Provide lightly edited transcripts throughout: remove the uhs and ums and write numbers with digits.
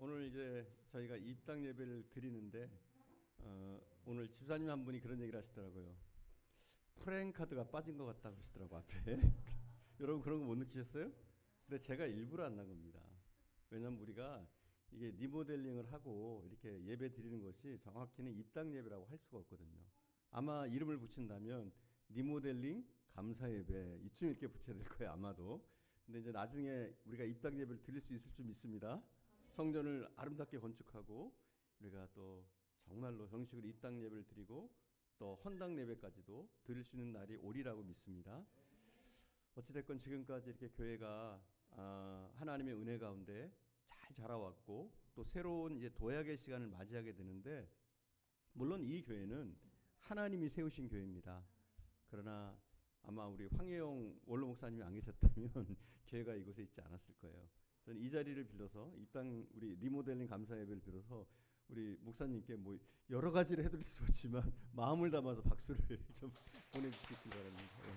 오늘 이제 저희가 입당 예배를 드리는데 오늘 집사님 한 분이 그런 얘기를 하시더라고요. 프랭카드가 빠진 것 같다고 하시더라고 앞에. 여러분 그런 거 못 느끼셨어요? 근데 제가 일부러 안 난 겁니다. 왜냐면 우리가 이게 리모델링을 하고 이렇게 예배 드리는 것이 정확히는 입당 예배라고 할 수가 없거든요. 아마 이름을 붙인다면 리모델링 감사 예배 이쯤 이렇게 붙여야 될 거예요 아마도. 근데 이제 나중에 우리가 입당 예배를 드릴 수 있을 줄 믿습니다. 성전을 아름답게 건축하고 우리가 또 정말로 정식으로 입당 예배를 드리고 또 헌당 예배까지도 드릴 수 있는 날이 오리라고 믿습니다. 어찌됐건 지금까지 이렇게 교회가 하나님의 은혜 가운데 잘 자라왔고 또 새로운 이제 도약의 시간을 맞이하게 되는데 물론 이 교회는 하나님이 세우신 교회입니다. 그러나 아마 우리 황혜영 원로 목사님이 안 계셨다면 교회가 이곳에 있지 않았을 거예요. 저는 이 자리를 빌려서 이 땅 우리 리모델링 감사 예배를 빌어서 우리 목사님께 뭐 여러 가지를 해드릴 수 없지만 마음을 담아서 박수를 좀 보내주시기 바랍니다. 네.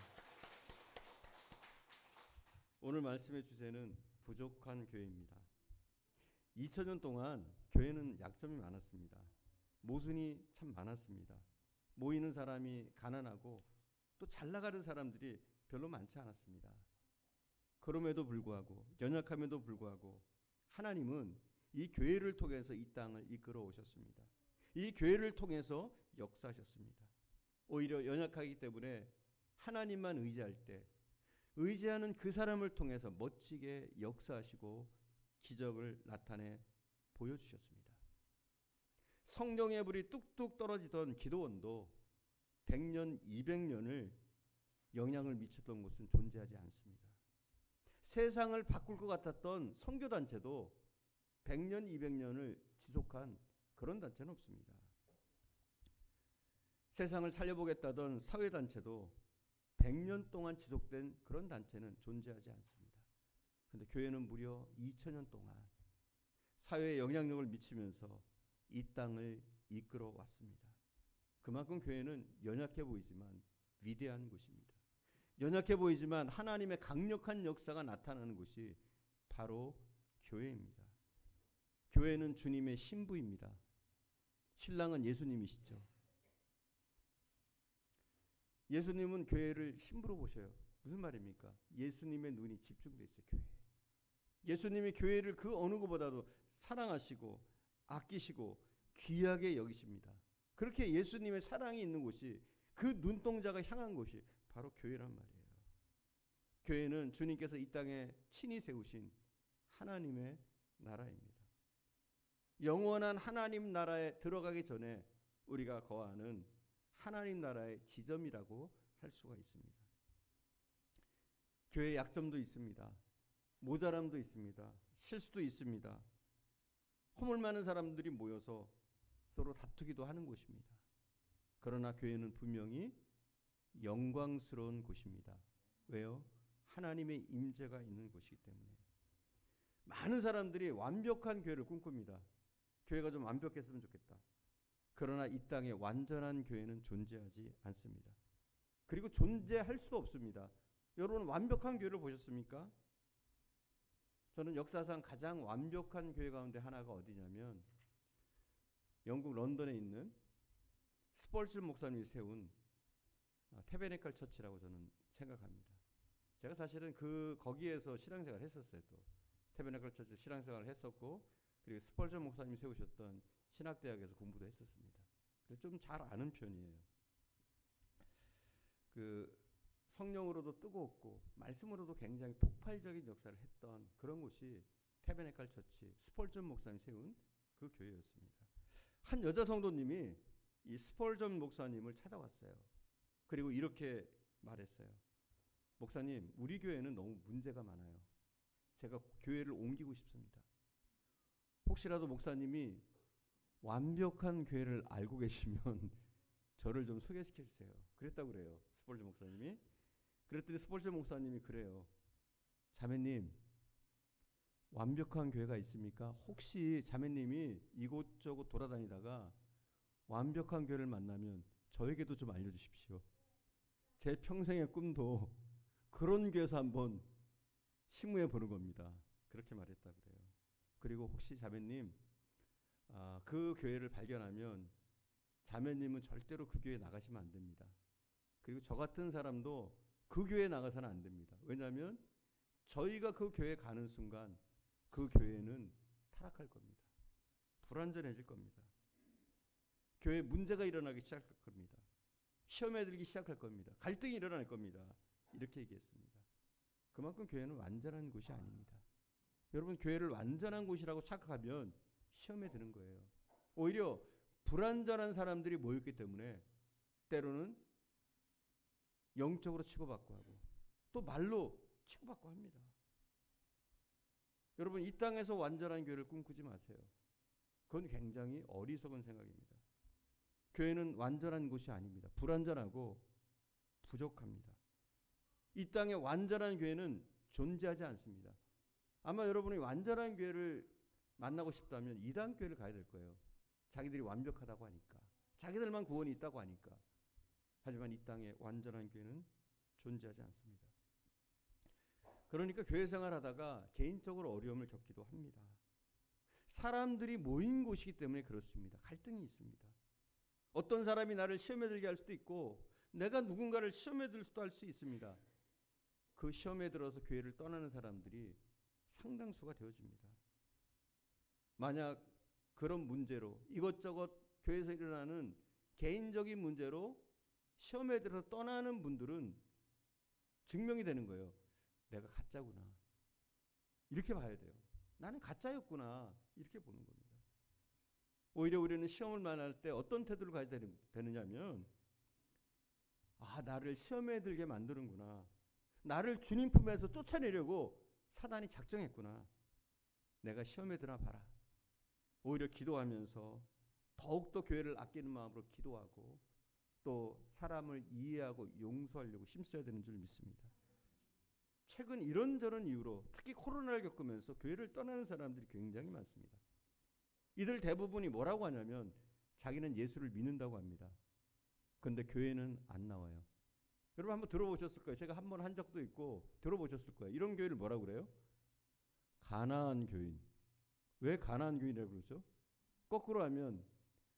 오늘 말씀의 주제는 부족한 교회입니다. 2000년 동안 교회는 약점이 많았습니다. 모순이 참 많았습니다. 모이는 사람이 가난하고 또 잘 나가는 사람들이 별로 많지 않았습니다. 그럼에도 불구하고 연약함에도 불구하고 하나님은 이 교회를 통해서 이 땅을 이끌어 오셨습니다. 이 교회를 통해서 역사하셨습니다. 오히려 연약하기 때문에 하나님만 의지할 때 의지하는 그 사람을 통해서 멋지게 역사하시고 기적을 나타내 보여주셨습니다. 성령의 불이 뚝뚝 떨어지던 기도원도 100년, 200년을 영향을 미쳤던 곳은 존재하지 않습니다. 세상을 바꿀 것 같았던 선교단체도 100년, 200년을 지속한 그런 단체는 없습니다. 세상을 살려보겠다던 사회단체도 100년 동안 지속된 그런 단체는 존재하지 않습니다. 그런데 교회는 무려 2000년 동안 사회에 영향력을 미치면서 이 땅을 이끌어 왔습니다. 그만큼 교회는 연약해 보이지만 위대한 곳입니다. 연약해 보이지만 하나님의 강력한 역사가 나타나는 곳이 바로 교회입니다. 교회는 주님의 신부입니다. 신랑은 예수님이시죠. 예수님은 교회를 신부로 보셔요. 무슨 말입니까? 예수님의 눈이 집중되어 있어요. 교회에. 예수님이 교회를 그 어느 것보다도 사랑하시고 아끼시고 귀하게 여기십니다. 그렇게 예수님의 사랑이 있는 곳이 그 눈동자가 향한 곳이 바로 교회란 말이에요. 교회는 주님께서 이 땅에 친히 세우신 하나님의 나라입니다. 영원한 하나님 나라에 들어가기 전에 우리가 거하는 하나님 나라의 지점이라고 할 수가 있습니다. 교회의 약점도 있습니다. 모자람도 있습니다. 실수도 있습니다. 허물 많은 사람들이 모여서 서로 다투기도 하는 곳입니다. 그러나 교회는 분명히 영광스러운 곳입니다. 왜요? 하나님의 임재가 있는 곳이기 때문에. 많은 사람들이 완벽한 교회를 꿈꿉니다. 교회가 좀 완벽했으면 좋겠다. 그러나 이 땅에 완전한 교회는 존재하지 않습니다. 그리고 존재할 수도 없습니다. 여러분 완벽한 교회를 보셨습니까? 저는 역사상 가장 완벽한 교회 가운데 하나가 어디냐면 영국 런던에 있는 스펄즈 목사님이 세운 태베네칼 처치라고 저는 생각합니다. 제가 사실은 거기에서 신앙생활을 했었어요. 또 태베네칼 처치 신앙생활을 했었고 그리고 스펄즈 목사님이 세우셨던 신학대학에서 공부도 했었습니다. 그래서 좀 잘 아는 편이에요. 성령으로도 뜨겁고 말씀으로도 굉장히 폭발적인 역사를 했던 그런 곳이 태베네칼 처치 스펄전 목사님이 세운 그 교회였습니다. 한 여자 성도님이 이 스펄전 목사님을 찾아왔어요. 그리고 이렇게 말했어요. 목사님, 우리 교회는 너무 문제가 많아요. 제가 교회를 옮기고 싶습니다. 혹시라도 목사님이 완벽한 교회를 알고 계시면 저를 좀 소개시켜 주세요. 그랬다고 그래요. 스펄전 목사님이. 그랬더니 스펄전 목사님이 그래요. 자매님, 완벽한 교회가 있습니까? 혹시 자매님이 이곳저곳 돌아다니다가 완벽한 교회를 만나면 저에게도 좀 알려주십시오. 제 평생의 꿈도 그런 교회에서 한번 심무해 보는 겁니다. 그렇게 말했다 그래요. 그리고 혹시 자매님 그 교회를 발견하면 자매님은 절대로 그 교회 나가시면 안 됩니다. 그리고 저 같은 사람도 그 교회에 나가서는 안 됩니다. 왜냐하면 저희가 그 교회에 가는 순간 그 교회는 타락할 겁니다. 불완전해질 겁니다. 교회에 문제가 일어나기 시작할 겁니다. 시험에 들기 시작할 겁니다. 갈등이 일어날 겁니다. 이렇게 얘기했습니다. 그만큼 교회는 완전한 곳이 아닙니다. 여러분 교회를 완전한 곳이라고 착각하면 시험에 드는 거예요. 오히려 불완전한 사람들이 모였기 때문에 때로는 영적으로 치고받고 하고 또 말로 치고받고 합니다. 여러분 이 땅에서 완전한 교회를 꿈꾸지 마세요. 그건 굉장히 어리석은 생각입니다. 교회는 완전한 곳이 아닙니다. 불완전하고 부족합니다. 이 땅에 완전한 교회는 존재하지 않습니다. 아마 여러분이 완전한 교회를 만나고 싶다면 이단 교회를 가야 될 거예요. 자기들이 완벽하다고 하니까. 자기들만 구원이 있다고 하니까. 하지만 이 땅에 완전한 교회는 존재하지 않습니다. 그러니까 교회 생활하다가 개인적으로 어려움을 겪기도 합니다. 사람들이 모인 곳이기 때문에 그렇습니다. 갈등이 있습니다. 어떤 사람이 나를 시험에 들게 할 수도 있고 내가 누군가를 시험에 들 수도 할 수 있습니다. 그 시험에 들어서 교회를 떠나는 사람들이 상당수가 되어집니다. 만약 그런 문제로 이것저것 교회에서 일어나는 개인적인 문제로 시험에 들어서 떠나는 분들은 증명이 되는 거예요. 내가 가짜구나. 이렇게 봐야 돼요. 나는 가짜였구나. 이렇게 보는 겁니다. 오히려 우리는 시험을 만날 때 어떤 태도를 가져야 되느냐면 나를 시험에 들게 만드는구나. 나를 주님 품에서 쫓아내려고 사단이 작정했구나. 내가 시험에 드나 봐라. 오히려 기도하면서 더욱더 교회를 아끼는 마음으로 기도하고 또 사람을 이해하고 용서하려고 힘써야 되는 줄 믿습니다. 최근 이런저런 이유로 특히 코로나를 겪으면서 교회를 떠나는 사람들이 굉장히 많습니다. 이들 대부분이 뭐라고 하냐면 자기는 예수를 믿는다고 합니다. 그런데 교회는 안 나와요. 여러분 한번 들어보셨을 거예요. 제가 한 번 한 적도 있고 들어보셨을 거예요. 이런 교회를 뭐라고 그래요? 가나안 교인. 왜 가나안 교인이라고 그러죠? 거꾸로 하면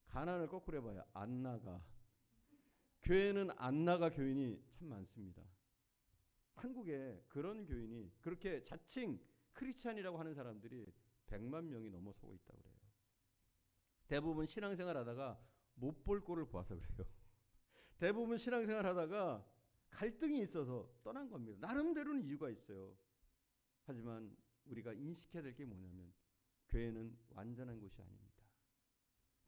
가나안을 거꾸로 해봐요. 안 나가. 교회는 안 나가 교인이 참 많습니다. 한국에 그런 교인이 그렇게 자칭 크리스찬이라고 하는 사람들이 100만 명이 넘어서고 있다고 그래요. 대부분 신앙생활 하다가 못 볼 꼴을 보아서 그래요. 대부분 신앙생활 하다가 갈등이 있어서 떠난 겁니다. 나름대로는 이유가 있어요. 하지만 우리가 인식해야 될 게 뭐냐면 교회는 완전한 곳이 아닙니다.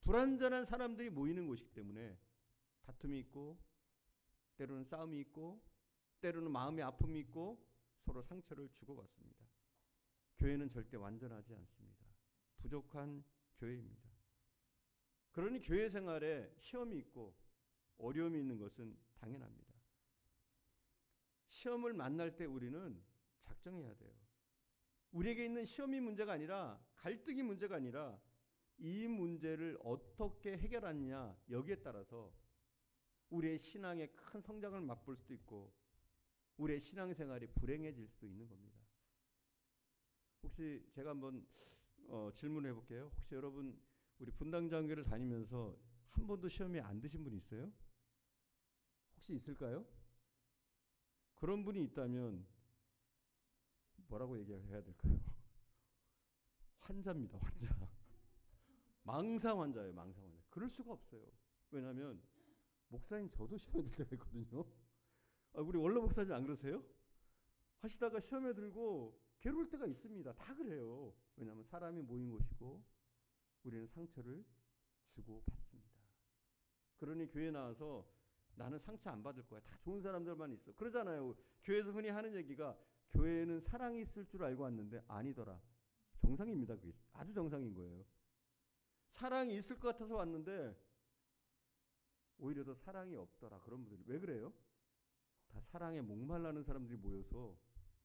불완전한 사람들이 모이는 곳이기 때문에 다툼이 있고 때로는 싸움이 있고 때로는 마음의 아픔이 있고 서로 상처를 주고받습니다. 교회는 절대 완전하지 않습니다. 부족한 교회입니다. 그러니 교회 생활에 시험이 있고 어려움이 있는 것은 당연합니다. 시험을 만날 때 우리는 작정해야 돼요. 우리에게 있는 시험이 문제가 아니라 갈등이 문제가 아니라 이 문제를 어떻게 해결하느냐 여기에 따라서 우리의 신앙의 큰 성장을 맛볼 수도 있고 우리의 신앙생활이 불행해질 수도 있는 겁니다. 혹시 제가 한번 질문을 해볼게요. 혹시 여러분 우리 분당장교를 다니면서 한 번도 시험에 안 드신 분 있어요? 혹시 있을까요? 그런 분이 있다면 뭐라고 얘기해야 될까요? 환자입니다. 환자. 망상 환자예요. 망상 환자. 그럴 수가 없어요. 왜냐하면 목사님 저도 시험에 들 때가 있거든요. 우리 원로 목사님 안 그러세요? 하시다가 시험에 들고 괴로울 때가 있습니다. 다 그래요. 왜냐하면 사람이 모인 곳이고 우리는 상처를 주고 받습니다. 그러니 교회 나와서 나는 상처 안 받을 거야. 다 좋은 사람들만 있어. 그러잖아요. 교회에서 흔히 하는 얘기가 교회에는 사랑이 있을 줄 알고 왔는데 아니더라. 정상입니다. 그게 아주 정상인 거예요. 사랑이 있을 것 같아서 왔는데 오히려 더 사랑이 없더라. 그런 분들이 왜 그래요? 다 사랑에 목말라는 사람들이 모여서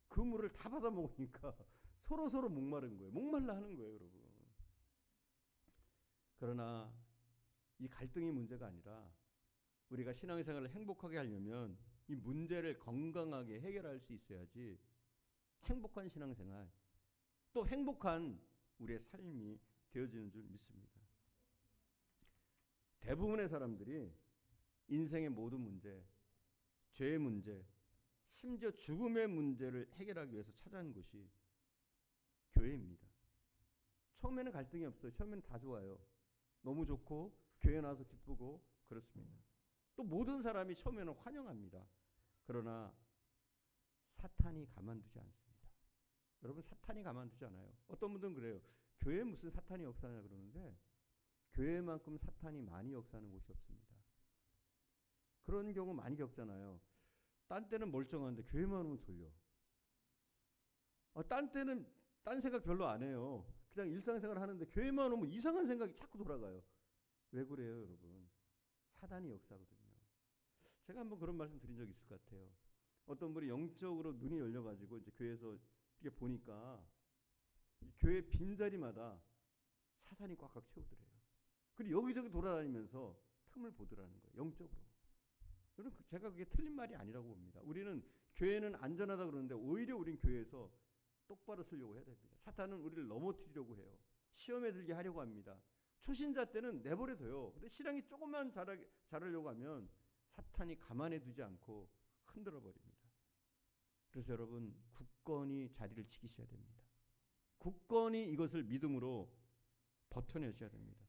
그 물을 다 받아 먹으니까 서로 목마른 거예요. 목말라 하는 거예요, 여러분. 그러나 이 갈등이 문제가 아니라 우리가 신앙생활을 행복하게 하려면 이 문제를 건강하게 해결할 수 있어야지 행복한 신앙생활 또 행복한 우리의 삶이 되어지는 줄 믿습니다. 대부분의 사람들이 인생의 모든 문제, 죄의 문제, 심지어 죽음의 문제를 해결하기 위해서 찾아온 곳이 교회입니다. 처음에는 갈등이 없어요. 처음에는 다 좋아요. 너무 좋고 교회 나와서 기쁘고 그렇습니다. 또 모든 사람이 처음에는 환영합니다. 그러나 사탄이 가만두지 않습니다. 여러분, 사탄이 가만두지 않아요. 어떤 분들은 그래요. 교회에 무슨 사탄이 역사하냐 그러는데 교회만큼 사탄이 많이 역사하는 곳이 없습니다. 그런 경우 많이 겪잖아요. 딴 때는 멀쩡한데 교회만 오면 졸려. 딴 때는 딴 생각 별로 안 해요. 그냥 일상생활 하는데 교회만 오면 이상한 생각이 자꾸 돌아가요. 왜 그래요, 여러분? 사단이 역사거든요. 제가 한번 그런 말씀 드린 적 있을 것 같아요. 어떤 분이 영적으로 눈이 열려가지고 이제 교회에서 이렇게 보니까 교회 빈자리마다 사탄이 꽉꽉 채우더래요. 그리고 여기저기 돌아다니면서 틈을 보더라는 거예요. 영적으로. 여러분, 제가 그게 틀린 말이 아니라고 봅니다. 우리는 교회는 안전하다 그러는데 오히려 우린 교회에서 똑바로 쓰려고 해야 됩니다. 사탄은 우리를 넘어뜨리려고 해요. 시험에 들게 하려고 합니다. 초신자 때는 내버려둬요. 근데 신앙이 조금만 자라려고 하면 사탄이 가만히 두지 않고 흔들어 버립니다. 그래서 여러분, 굳건히 자리를 지키셔야 됩니다. 굳건히 이것을 믿음으로 버텨내셔야 됩니다.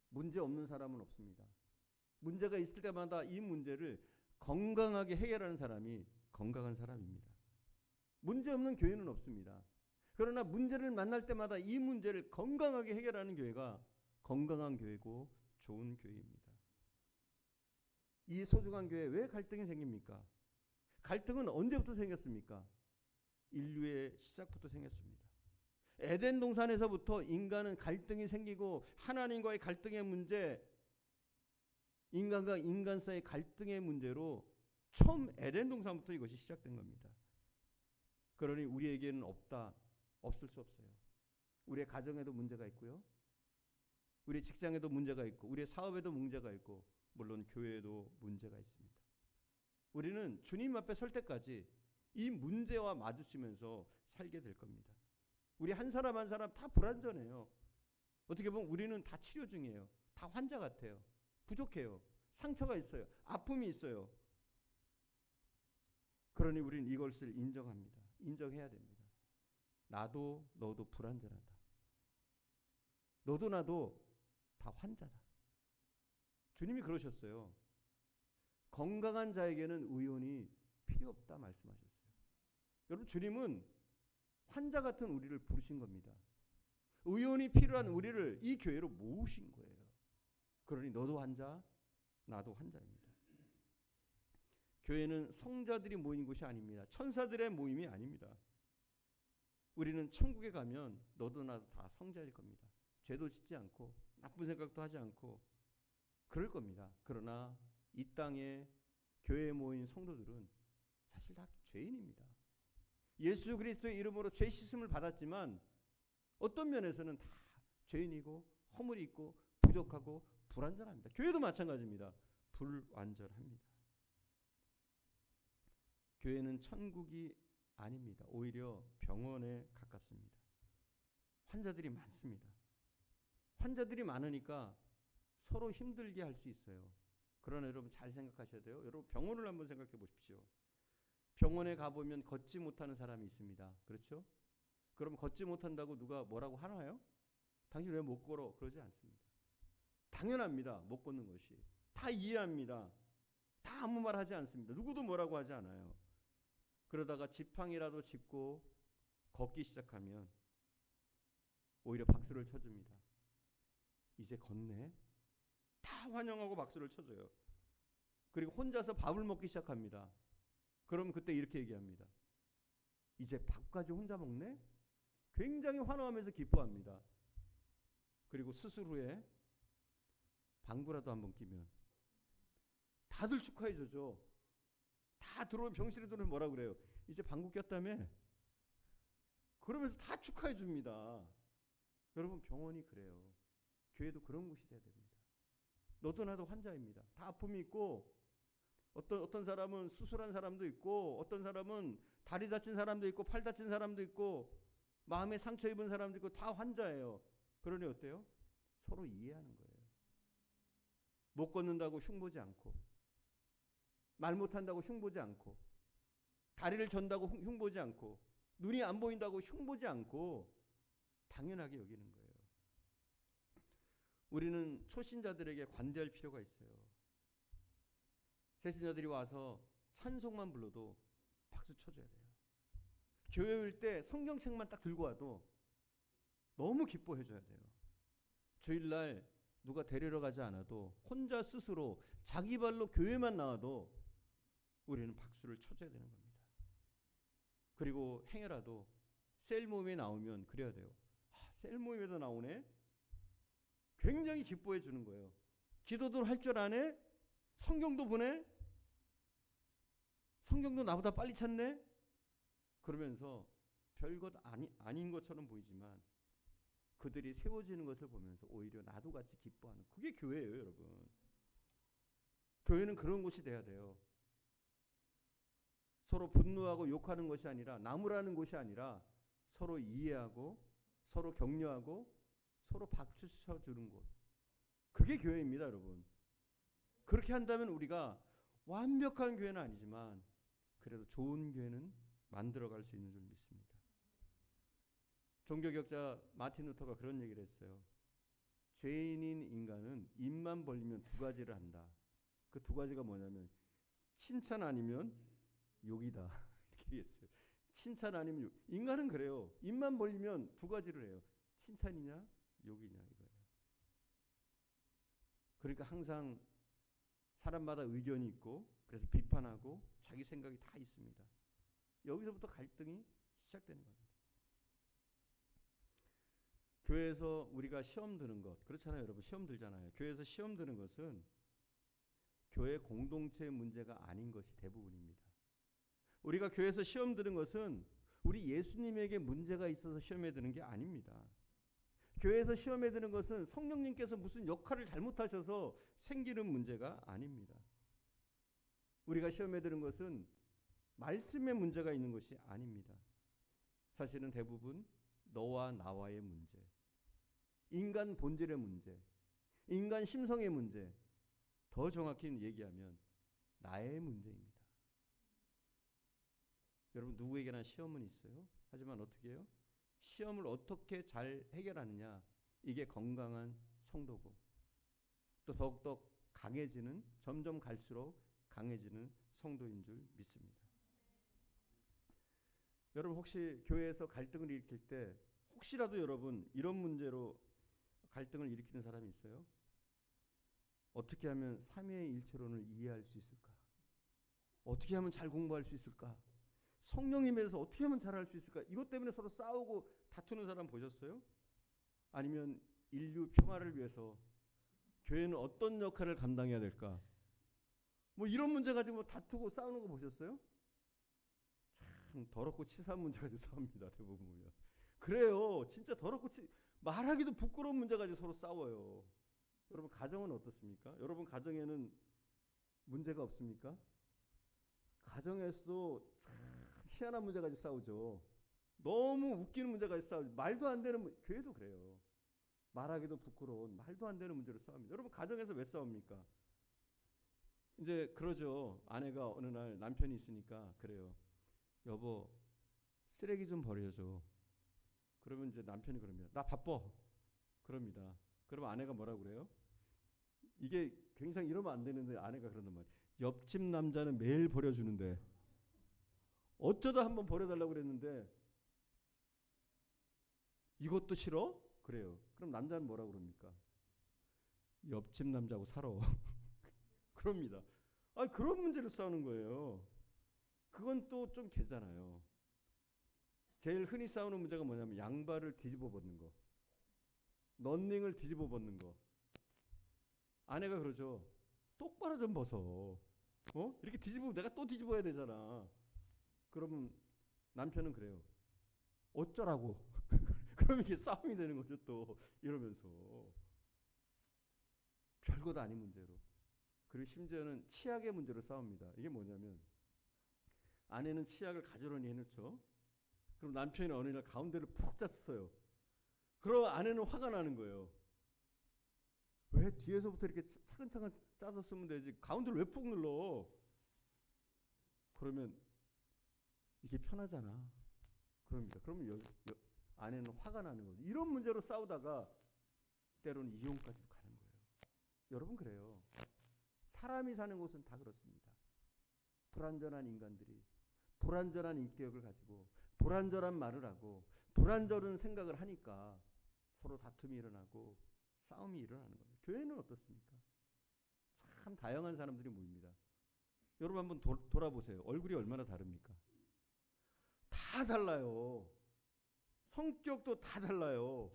문제 없는 사람은 없습니다. 문제가 있을 때마다 이 문제를 건강하게 해결하는 사람이 건강한 사람입니다. 문제 없는 교회는 없습니다. 그러나 문제를 만날 때마다 이 문제를 건강하게 해결하는 교회가 건강한 교회고 좋은 교회입니다. 이 소중한 교회에 왜 갈등이 생깁니까? 갈등은 언제부터 생겼습니까? 인류의 시작부터 생겼습니다. 에덴 동산에서부터 인간은 갈등이 생기고 하나님과의 갈등의 문제, 인간과 인간 사이의 갈등의 문제로 처음 에덴 동산부터 이것이 시작된 겁니다. 그러니 우리에게는 없을 수 없어요. 우리의 가정에도 문제가 있고요. 우리의 직장에도 문제가 있고 우리의 사업에도 문제가 있고 물론 교회에도 문제가 있습니다. 우리는 주님 앞에 설 때까지 이 문제와 마주치면서 살게 될 겁니다. 우리 한 사람 한 사람 다 불완전해요. 어떻게 보면 우리는 다 치료 중이에요. 다 환자 같아요. 부족해요. 상처가 있어요. 아픔이 있어요. 그러니 우리는 이것을 인정합니다. 인정해야 됩니다. 나도 너도 불완전하다. 너도 나도 다 환자다. 주님이 그러셨어요. 건강한 자에게는 의원이 필요 없다 말씀하셨어요. 여러분, 주님은 환자 같은 우리를 부르신 겁니다. 의원이 필요한 우리를 이 교회로 모으신 거예요. 그러니 너도 환자, 나도 환자입니다. 교회는 성자들이 모인 곳이 아닙니다. 천사들의 모임이 아닙니다. 우리는 천국에 가면 너도 나도 다 성자일 겁니다. 죄도 짓지 않고 나쁜 생각도 하지 않고 그럴 겁니다. 그러나 이 땅에 교회에 모인 성도들은 사실 다 죄인입니다. 예수 그리스도의 이름으로 죄 씻음을 받았지만 어떤 면에서는 다 죄인이고 허물이 있고 부족하고 불완전합니다. 교회도 마찬가지입니다. 불완전합니다. 교회는 천국이 아닙니다. 오히려 병원에 가깝습니다. 환자들이 많습니다. 환자들이 많으니까 서로 힘들게 할 수 있어요. 그러나 여러분 잘 생각하셔야 돼요. 여러분 병원을 한번 생각해 보십시오. 병원에 가보면 걷지 못하는 사람이 있습니다. 그렇죠? 그럼 걷지 못한다고 누가 뭐라고 하나요? 당신 왜 못 걸어? 그러지 않습니다. 당연합니다. 못 걷는 것이. 다 이해합니다. 다 아무 말 하지 않습니다. 누구도 뭐라고 하지 않아요. 그러다가 지팡이라도 짚고 걷기 시작하면 오히려 박수를 쳐줍니다. 이제 걷네? 다 환영하고 박수를 쳐줘요. 그리고 혼자서 밥을 먹기 시작합니다. 그럼 그때 이렇게 얘기합니다. 이제 밥까지 혼자 먹네? 굉장히 환호하면서 기뻐합니다. 그리고 수술 후에 방구라도 한번 끼면 다들 축하해 주죠. 다 들어오면 병실에 들어오면 뭐라 그래요? 이제 방구 꼈다며? 그러면서 다 축하해 줍니다. 여러분 병원이 그래요. 교회도 그런 곳이 돼야 됩니다. 너도 나도 환자입니다. 다 아픔이 있고 어떤 사람은 수술한 사람도 있고 어떤 사람은 다리 다친 사람도 있고 팔 다친 사람도 있고 마음에 상처 입은 사람도 있고 다 환자예요. 그러니 어때요? 서로 이해하는 거예요. 못 걷는다고 흉보지 않고, 말 못한다고 흉보지 않고, 다리를 전다고 흉보지 않고, 눈이 안 보인다고 흉보지 않고 당연하게 여기는 거예요. 우리는 초신자들에게 관대할 필요가 있어요. 새신자들이 와서 찬송만 불러도 박수 쳐줘야 돼요. 교회 올 때 성경책만 딱 들고 와도 너무 기뻐해줘야 돼요. 주일날 누가 데리러 가지 않아도 혼자 스스로 자기 발로 교회만 나와도 우리는 박수를 쳐줘야 되는 겁니다. 그리고 행여라도 셀 모임에 나오면 그래야 돼요. 셀 모임에도 나오네? 굉장히 기뻐해 주는 거예요. 기도도 할 줄 아네? 성경도 보네? 성경도 나보다 빨리 찾네? 그러면서 별것 아닌 것처럼 보이지만 그들이 세워지는 것을 보면서 오히려 나도 같이 기뻐하는, 그게 교회예요, 여러분. 교회는 그런 곳이 돼야 돼요. 서로 분노하고 욕하는 것이 아니라, 나무라는 곳이 아니라 서로 이해하고 서로 격려하고 서로 박수 쳐주는 곳. 그게 교회입니다, 여러분. 그렇게 한다면 우리가 완벽한 교회는 아니지만 그래도 좋은 교회는 만들어갈 수 있는 줄 믿습니다. 종교개혁자 마틴 루터가 그런 얘기를 했어요. 죄인인 인간은 입만 벌리면 두 가지를 한다. 그 두 가지가 뭐냐면 칭찬 아니면 욕이다. 이렇게 얘기했어요. 칭찬 아니면 욕. 인간은 그래요. 입만 벌리면 두 가지를 해요. 칭찬이냐 욕이냐 이거예요. 그러니까 항상 사람마다 의견이 있고 그래서 비판하고 자기 생각이 다 있습니다. 여기서부터 갈등이 시작되는 겁니다. 교회에서 우리가 시험 드는 것, 그렇잖아요, 여러분. 시험 들잖아요. 교회에서 시험 드는 것은 교회 공동체의 문제가 아닌 것이 대부분입니다. 우리가 교회에서 시험 드는 것은 우리 예수님에게 문제가 있어서 시험에 드는 게 아닙니다. 교회에서 시험에 드는 것은 성령님께서 무슨 역할을 잘못하셔서 생기는 문제가 아닙니다. 우리가 시험에 드는 것은 말씀의 문제가 있는 것이 아닙니다. 사실은 대부분 너와 나와의 문제, 인간 본질의 문제, 인간 심성의 문제, 더 정확히 얘기하면 나의 문제입니다. 여러분, 누구에게나 시험은 있어요. 하지만 어떻게 해요? 시험을 어떻게 잘 해결하느냐, 이게 건강한 성도고 또 더욱더 강해지는, 점점 갈수록 강해지는 성도인 줄 믿습니다. 여러분, 혹시 교회에서 갈등을 일으킬 때 혹시라도 여러분 이런 문제로 갈등을 일으키는 사람이 있어요? 어떻게 하면 삼위일체론을 이해할 수 있을까? 어떻게 하면 잘 공부할 수 있을까? 성령님에 대해서 어떻게 하면 잘할 수 있을까? 이것 때문에 서로 싸우고 다투는 사람 보셨어요? 아니면 인류 평화를 위해서 교회는 어떤 역할을 감당해야 될까? 뭐 이런 문제 가지고 다투고 싸우는 거 보셨어요? 참 더럽고 치사한 문제 가지고 싸웁니다, 대부분 보면. 그래요. 진짜 더럽고 말하기도 부끄러운 문제 가지고 서로 싸워요. 여러분, 가정은 어떻습니까? 여러분 가정에는 문제가 없습니까? 가정에서도 참 희한한 문제 가지고 싸우죠. 너무 웃기는 문제 가지고 싸우죠. 말도 안 되는, 교회도 그래요. 말하기도 부끄러운 말도 안 되는 문제로 싸웁니다. 여러분, 가정에서 왜 싸웁니까? 이제 그러죠. 아내가 어느 날 남편이 있으니까 그래요. 여보, 쓰레기 좀 버려줘. 그러면 이제 남편이 그럽니다. 나 바빠. 그럽니다. 그러면 아내가 뭐라고 그래요? 이게 굉장히 이러면 안 되는데 아내가 그런단 말이에요. 옆집 남자는 매일 버려주는데 어쩌다 한번 버려달라고 그랬는데 이것도 싫어? 그래요. 그럼 남자는 뭐라고 그럽니까? 옆집 남자하고 살아. 그럽니다. 아니, 그런 문제로 싸우는 거예요. 그건 또 좀 개잖아요. 제일 흔히 싸우는 문제가 뭐냐면 양발을 뒤집어 벗는 거, 런닝을 뒤집어 벗는 거. 아내가 그러죠. 똑바로 좀 벗어. 이렇게 뒤집으면 내가 또 뒤집어야 되잖아. 그러면 남편은 그래요. 어쩌라고. 그러면 이게 싸움이 되는 거죠, 또. 이러면서. 별것 아닌 문제로. 그리고 심지어는 치약의 문제로 싸웁니다. 이게 뭐냐면 아내는 치약을 가지런히 해놓죠. 그럼 남편이 어느 날 가운데를 푹 짰어요. 그럼 아내는 화가 나는 거예요. 왜 뒤에서부터 이렇게 차근차근 짜서 쓰면 되지? 가운데를 왜 푹 눌러? 그러면 이게 편하잖아. 그럽니다. 그러면 아내는 화가 나는 거죠. 이런 문제로 싸우다가 때로는 이혼까지도 가는 거예요. 여러분 그래요. 사람이 사는 곳은 다 그렇습니다. 불완전한 인간들이 불완전한 인격을 가지고 불완전한 말을 하고 불완전한 생각을 하니까 서로 다툼이 일어나고 싸움이 일어나는 거예요. 교회는 어떻습니까? 참 다양한 사람들이 모입니다. 여러분 한번 돌아보세요. 얼굴이 얼마나 다릅니까? 다 달라요. 성격도 다 달라요.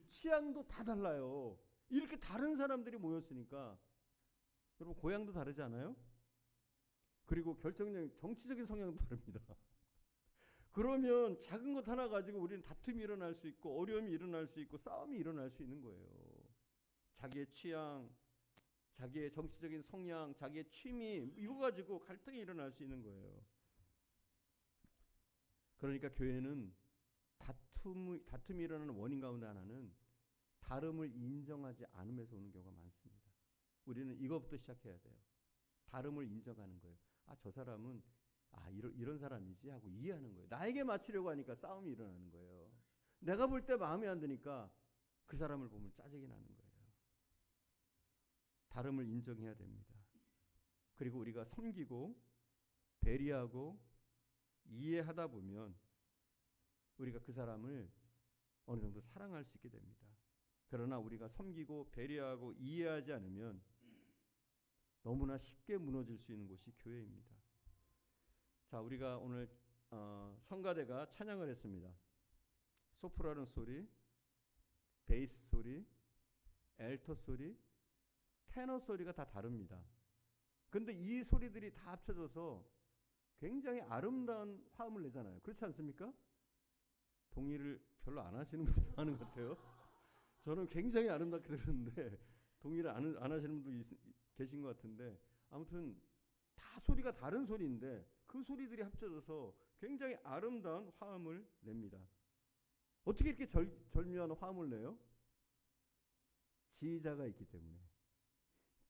취향도 다 달라요. 이렇게 다른 사람들이 모였으니까 여러분 고향도 다르지 않아요? 그리고 결정적인 정치적인 성향도 다릅니다. 그러면 작은 것 하나 가지고 우리는 다툼이 일어날 수 있고 어려움이 일어날 수 있고 싸움이 일어날 수 있는 거예요. 자기의 취향, 자기의 정치적인 성향, 자기의 취미 이거 가지고 갈등이 일어날 수 있는 거예요. 그러니까 교회는 다툼이 일어나는 원인 가운데 하나는 다름을 인정하지 않으면서 오는 경우가 많습니다. 우리는 이것부터 시작해야 돼요. 다름을 인정하는 거예요. 아, 저 사람은 이런 사람이지 하고 이해하는 거예요. 나에게 맞추려고 하니까 싸움이 일어나는 거예요. 내가 볼 때 마음에 안 드니까 그 사람을 보면 짜증이 나는 거예요. 다름을 인정해야 됩니다. 그리고 우리가 섬기고 배려하고 이해하다 보면 우리가 그 사람을 어느 정도 사랑할 수 있게 됩니다. 그러나 우리가 섬기고 배려하고 이해하지 않으면 너무나 쉽게 무너질 수 있는 곳이 교회입니다. 자, 우리가 오늘 성가대가 찬양을 했습니다. 소프라노 소리, 베이스 소리, 엘토 소리, 테너 소리가 다 다릅니다. 근데 이 소리들이 다 합쳐져서 굉장히 아름다운 화음을 내잖아요. 그렇지 않습니까? 동의를 별로 안 하시는 분들 많은 것 같아요. 저는 굉장히 아름답게 들었는데 동의를 안 하시는 분도 계신 것 같은데 아무튼 다 소리가 다른 소리인데 그 소리들이 합쳐져서 굉장히 아름다운 화음을 냅니다. 어떻게 이렇게 절묘한 화음을 내요? 지휘자가 있기 때문에.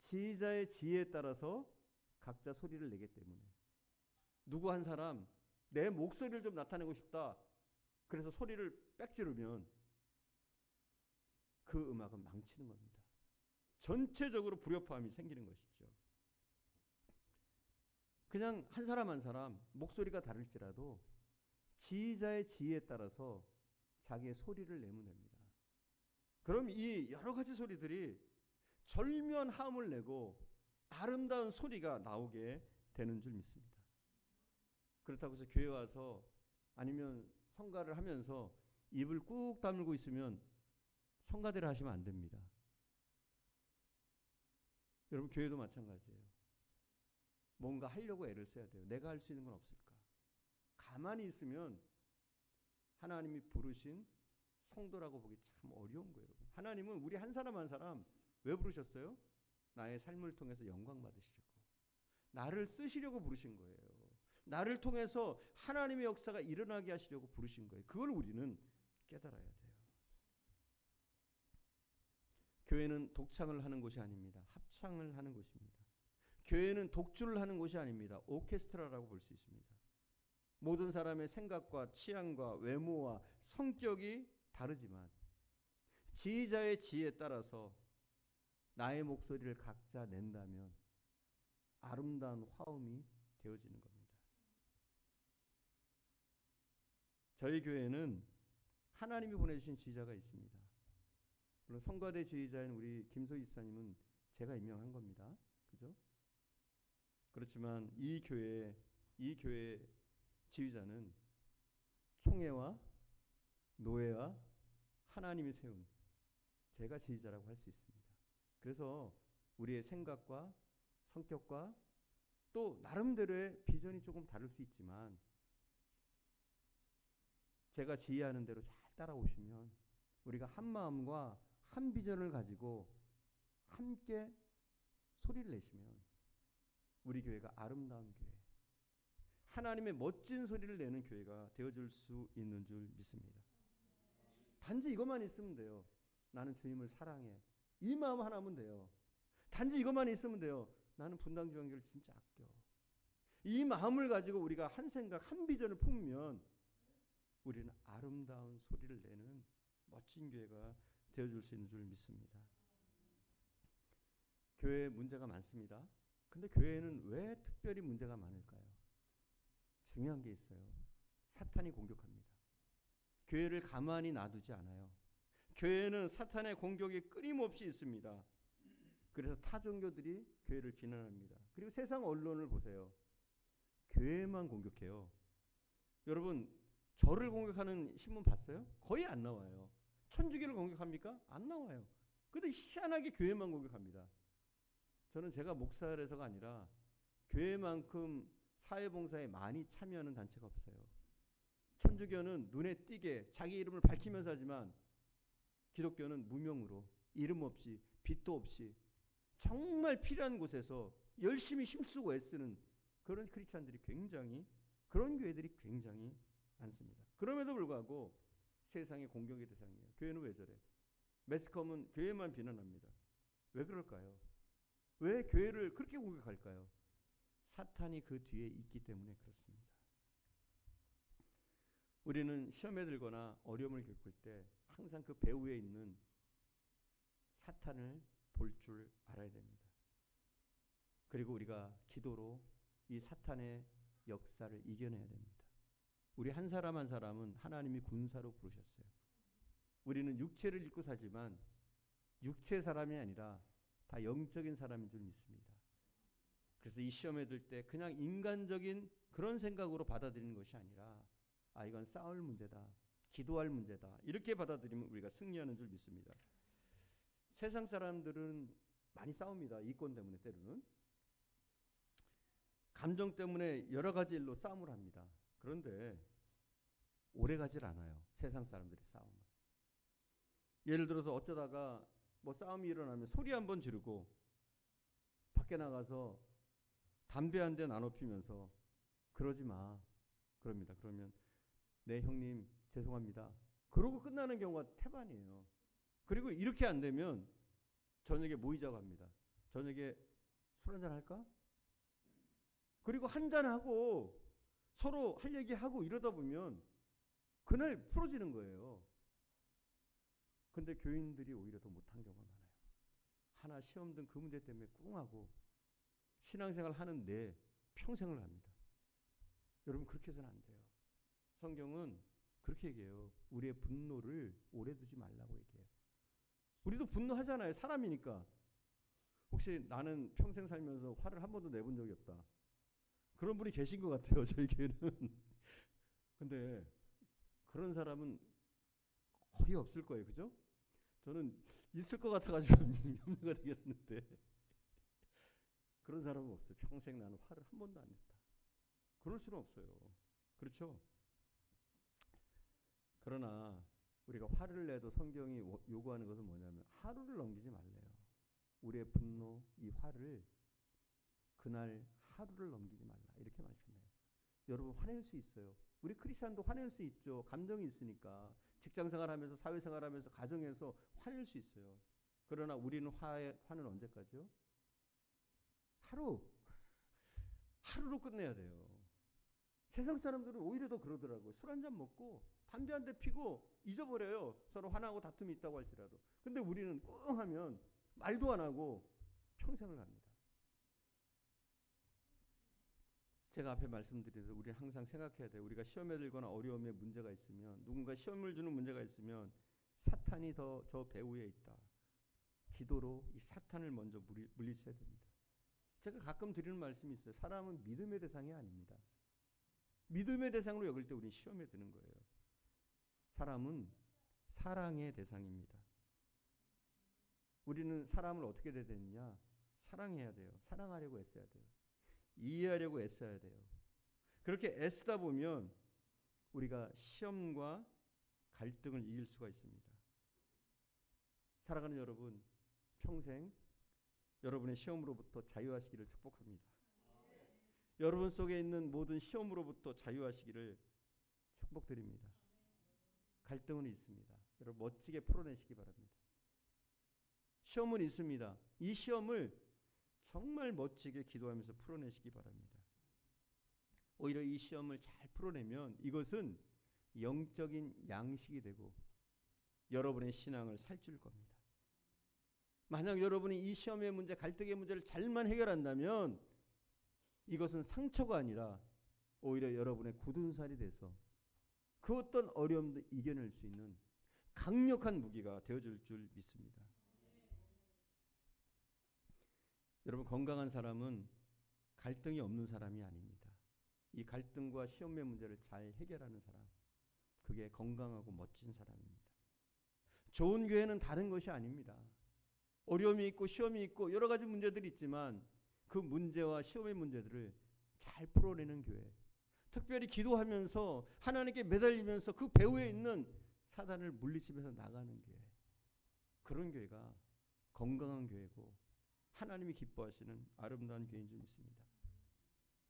지휘자의 지혜에 따라서 각자 소리를 내기 때문에. 누구 한 사람 내 목소리를 좀 나타내고 싶다. 그래서 소리를 빽지르면 그 음악은 망치는 겁니다. 전체적으로 불협화음이 생기는 것이죠. 그냥 한 사람 한 사람 목소리가 다를지라도 지휘자의 지혜에 따라서 자기의 소리를 내면 됩니다. 그럼 이 여러 가지 소리들이 절묘한 화음을 내고 아름다운 소리가 나오게 되는 줄 믿습니다. 그렇다고 해서 교회 와서 아니면 성가를 하면서 입을 꾹 다물고 있으면 성가대를 하시면 안 됩니다. 여러분 교회도 마찬가지예요. 뭔가 하려고 애를 써야 돼요. 내가 할 수 있는 건 없을까? 가만히 있으면 하나님이 부르신 성도라고 보기 참 어려운 거예요. 하나님은 우리 한 사람 한 사람 왜 부르셨어요? 나의 삶을 통해서 영광 받으시려고. 나를 쓰시려고 부르신 거예요. 나를 통해서 하나님의 역사가 일어나게 하시려고 부르신 거예요. 그걸 우리는 깨달아야 돼요. 교회는 독창을 하는 곳이 아닙니다. 합창을 하는 곳입니다. 교회는 독주를 하는 곳이 아닙니다. 오케스트라라고 볼 수 있습니다. 모든 사람의 생각과 취향과 외모와 성격이 다르지만 지휘자의 지혜에 따라서 나의 목소리를 각자 낸다면 아름다운 화음이 되어지는 겁니다. 저희 교회는 하나님이 보내주신 지휘자가 있습니다. 물론 성가대 지휘자인 우리 김소희 집사님은 제가 임명한 겁니다. 그죠? 그렇지만 이 교회 지휘자는 총회와 노회와 하나님이 세운 제가 지휘자라고 할 수 있습니다. 그래서 우리의 생각과 성격과 또 나름대로의 비전이 조금 다를 수 있지만 제가 지휘하는 대로 잘 따라오시면 우리가 한 마음과 한 비전을 가지고 함께 소리를 내시면 우리 교회가 아름다운 교회, 하나님의 멋진 소리를 내는 교회가 되어줄 수 있는 줄 믿습니다. 단지 이것만 있으면 돼요. 나는 주님을 사랑해. 이 마음 하나면 돼요. 단지 이것만 있으면 돼요. 나는 분당 중앙교회를 진짜 아껴. 이 마음을 가지고 우리가 한 생각, 한 비전을 품으면 우리는 아름다운 소리를 내는 멋진 교회가 되어줄 수 있는 줄 믿습니다. 교회에 문제가 많습니다. 근데 교회에는 왜 특별히 문제가 많을까요? 중요한 게 있어요. 사탄이 공격합니다. 교회를 가만히 놔두지 않아요. 교회는 사탄의 공격이 끊임없이 있습니다. 그래서 타 종교들이 교회를 비난합니다. 그리고 세상 언론을 보세요. 교회만 공격해요. 여러분, 저를 공격하는 신문 봤어요? 거의 안 나와요. 천주교를 공격합니까? 안 나와요. 근데 희한하게 교회만 공격합니다. 저는 제가 목사라서가 아니라 교회만큼 사회봉사에 많이 참여하는 단체가 없어요. 천주교는 눈에 띄게 자기 이름을 밝히면서 하지만 기독교는 무명으로 이름 없이 빛도 없이 정말 필요한 곳에서 열심히 힘쓰고 애쓰는 그런 크리스찬들이 그런 교회들이 굉장히 많습니다. 그럼에도 불구하고 세상의 공격의 대상이에요. 교회는 왜 저래? 매스컴은 교회만 비난합니다. 왜 그럴까요? 왜 교회를 그렇게 공격할까요? 사탄이 그 뒤에 있기 때문에 그렇습니다. 우리는 시험에 들거나 어려움을 겪을 때 항상 그 배후에 있는 사탄을 볼 줄 알아야 됩니다. 그리고 우리가 기도로 이 사탄의 역사를 이겨내야 됩니다. 우리 한 사람 한 사람은 하나님이 군사로 부르셨어요. 우리는 육체를 입고 사지만 육체 사람이 아니라 다 영적인 사람인 줄 믿습니다. 그래서 이 시험에 들 때 그냥 인간적인 그런 생각으로 받아들이는 것이 아니라 이건 싸울 문제다. 기도할 문제다. 이렇게 받아들이면 우리가 승리하는 줄 믿습니다. 세상 사람들은 많이 싸웁니다. 이권 때문에 때로는. 감정 때문에 여러 가지 일로 싸움을 합니다. 그런데 오래 가질 않아요. 세상 사람들의 싸움은. 예를 들어서 어쩌다가 뭐 싸움이 일어나면 소리 한번 지르고 밖에 나가서 담배 한 대 나눠 피면서 그러지 마. 그럽니다. 그러면 네 형님 죄송합니다. 그러고 끝나는 경우가 태반이에요. 그리고 이렇게 안 되면 저녁에 모이자고 합니다. 저녁에 술 한잔 할까? 그리고 한잔하고 서로 할 얘기하고 이러다 보면 그날 풀어지는 거예요. 근데 교인들이 오히려 더 못한 경우가 많아요. 하나 시험 등 그 문제 때문에 꿍하고 신앙생활 하는데 평생을 합니다. 여러분 그렇게 해서는 안 돼요. 성경은 그렇게 얘기해요. 우리의 분노를 오래 두지 말라고 얘기해요. 우리도 분노하잖아요. 사람이니까. 혹시 나는 평생 살면서 화를 한 번도 내본 적이 없다. 그런 분이 계신 것 같아요. 저희 교회는. 근데 그런 사람은 거의 없을 거예요. 그죠? 저는 있을 것 같아가지고 염려가 되겠는데 그런 사람은 없어요. 평생 나는 화를 한 번도 안 냈다. 그럴 수는 없어요. 그렇죠? 그러나 우리가 화를 내도 성경이 요구하는 것은 뭐냐면 하루를 넘기지 말래요. 우리의 분노, 이 화를 그날 하루를 넘기지 말라. 이렇게 말씀해요. 여러분 화낼 수 있어요. 우리 크리스찬도 화낼 수 있죠. 감정이 있으니까. 직장생활하면서 사회생활하면서 가정에서 화낼 수 있어요. 그러나 우리는 화는 언제까지요? 하루로 끝내야 돼요. 세상 사람들은 오히려 더 그러더라고요. 술 한잔 먹고 담배 한 대 피고 잊어버려요. 서로 화나고 다툼이 있다고 할지라도. 근데 우리는 끙 하면 말도 안 하고 평생을 갑니다. 제가 앞에 말씀드린 대로 우리는 항상 생각해야 돼요. 우리가 시험에 들거나 어려움에 문제가 있으면 누군가 시험을 주는 문제가 있으면 사탄이 더 저 배후에 있다. 기도로 이 사탄을 먼저 물리쳐야 됩니다. 제가 가끔 드리는 말씀이 있어요. 사람은 믿음의 대상이 아닙니다. 믿음의 대상으로 여길 때 우리는 시험에 드는 거예요. 사람은 사랑의 대상입니다. 우리는 사람을 어떻게 돼야 되느냐? 사랑해야 돼요. 사랑하려고 애써야 돼요. 이해하려고 애써야 돼요. 그렇게 애쓰다 보면 우리가 시험과 갈등을 이길 수가 있습니다. 살아가는 여러분, 평생 여러분의 시험으로부터 자유하시기를 축복합니다. 여러분 속에 있는 모든 시험으로부터 자유하시기를 축복드립니다. 갈등은 있습니다. 여러분 멋지게 풀어내시기 바랍니다. 시험은 있습니다. 이 시험을 정말 멋지게 기도하면서 풀어내시기 바랍니다. 오히려 이 시험을 잘 풀어내면 이것은 영적인 양식이 되고 여러분의 신앙을 살줄 겁니다. 만약 여러분이 이 시험의 문제, 갈등의 문제를 잘만 해결한다면 이것은 상처가 아니라 오히려 여러분의 굳은 살이 돼서 그 어떤 어려움도 이겨낼 수 있는 강력한 무기가 되어줄 줄 믿습니다. 여러분 건강한 사람은 갈등이 없는 사람이 아닙니다. 이 갈등과 시험의 문제를 잘 해결하는 사람, 그게 건강하고 멋진 사람입니다. 좋은 교회는 다른 것이 아닙니다. 어려움이 있고 시험이 있고 여러 가지 문제들이 있지만 그 문제와 시험의 문제들을 잘 풀어내는 교회, 특별히 기도하면서 하나님께 매달리면서 그 배후에 있는 사단을 물리치면서 나가는 교회, 그런 교회가 건강한 교회고 하나님이 기뻐하시는 아름다운 교회인 줄 믿습니다.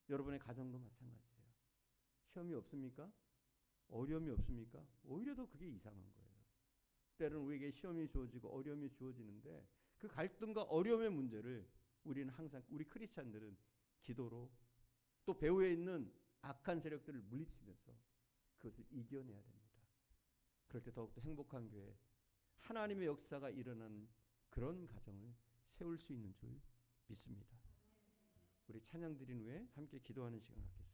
여러분의 가정도 마찬가지예요. 시험이 없습니까? 어려움이 없습니까? 오히려 더 그게 이상한 거예요. 때로는 우리에게 시험이 주어지고 어려움이 주어지는데 그 갈등과 어려움의 문제를 우리는 항상, 우리 크리스찬들은 기도로 또 배후에 있는 악한 세력들을 물리치면서 그것을 이겨내야 됩니다. 그럴 때 더욱더 행복한 교회, 하나님의 역사가 일어나는 그런 가정을 세울 수 있는 줄 믿습니다. 우리 찬양 드린 후에 함께 기도하는 시간 갖겠습니다.